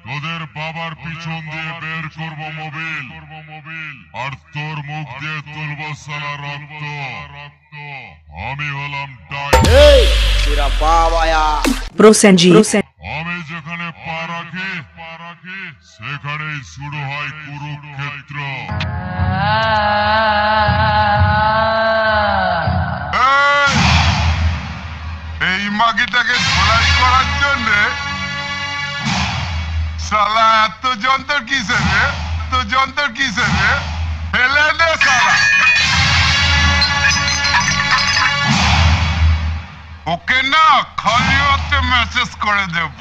তোদের বাবার পিছন দিয়ে বের করব মোবিল আর তোর মুখ দিয়ে তুলব সালা রক্ত। আমি হলাম আমি যেখানে পা রাখি সেখানেই শুরু হয় কুরুক্ষেত্র। এই মাগিটাকে ধোলাই করার জন্য সালা এত যন্ত্র কিসের রে ফেলে দে সালা। ওকে না খালি হাতে মেসেজ করে দেব।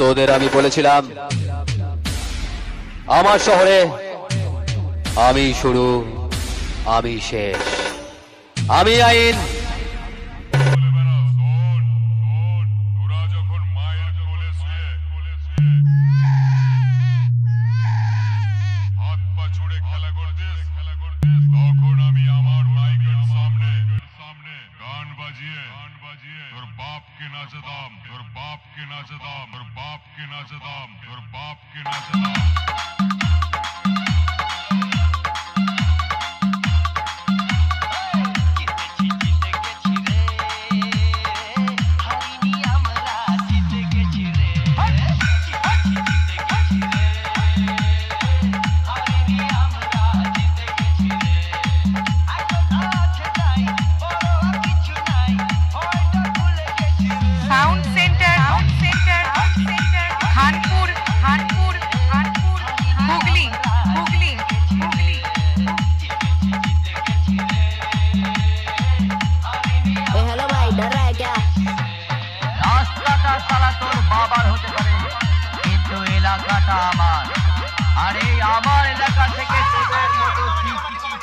তোদের আমি বলেছিলাম আমার শহরে আমি শুরু, আমি শেষ, আমি আইন।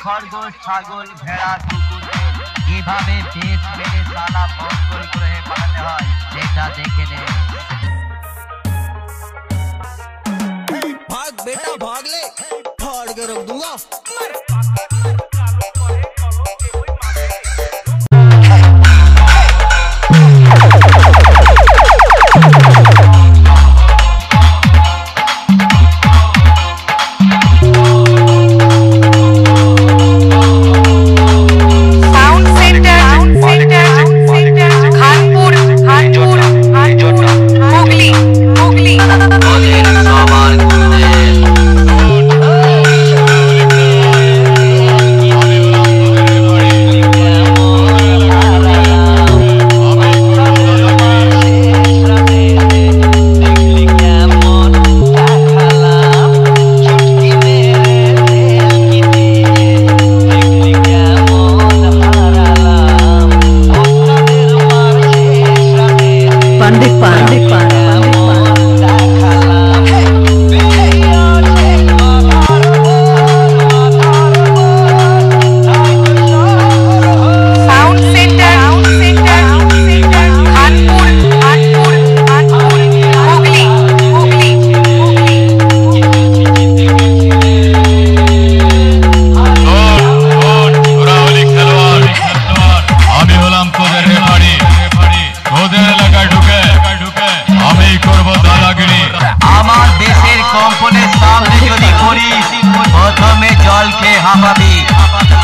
খরগোশ, ছাগল, ভেড়া, কুকুরদের কিভাবে বেশ মেরে সালা মঙ্গল গ্রহে পাঠাতে হয় সেটা দেখে নে। भाग बेटा भाग ले, फाड़ के रख दूंगा।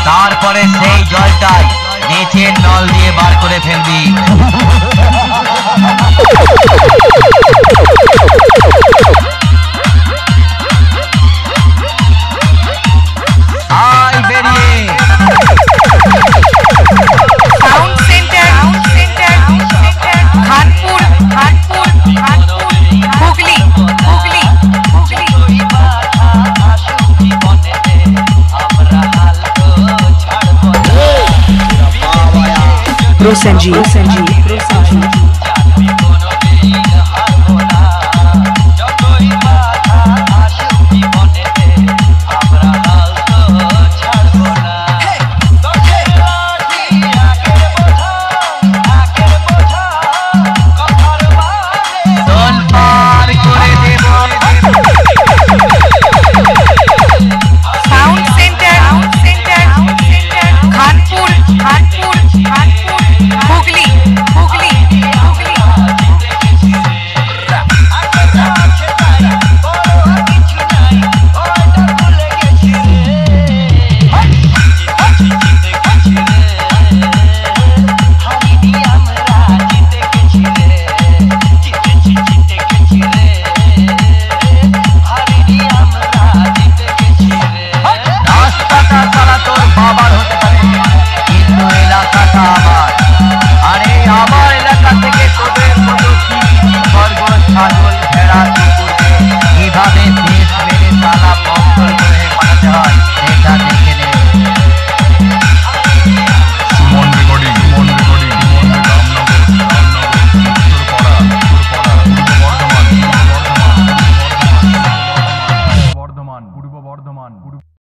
তারপরে সেই জলটাই নিচের নল দিয়ে বার করে ফেলবি। আয় বেরিয়ে sound centre Khanpur Hooghly sound centre Khanpur Hooghly রাস্তাটা চালা তোর বাবার হতে পারে কিন্তু এলাকাটা আমার, আরে আমার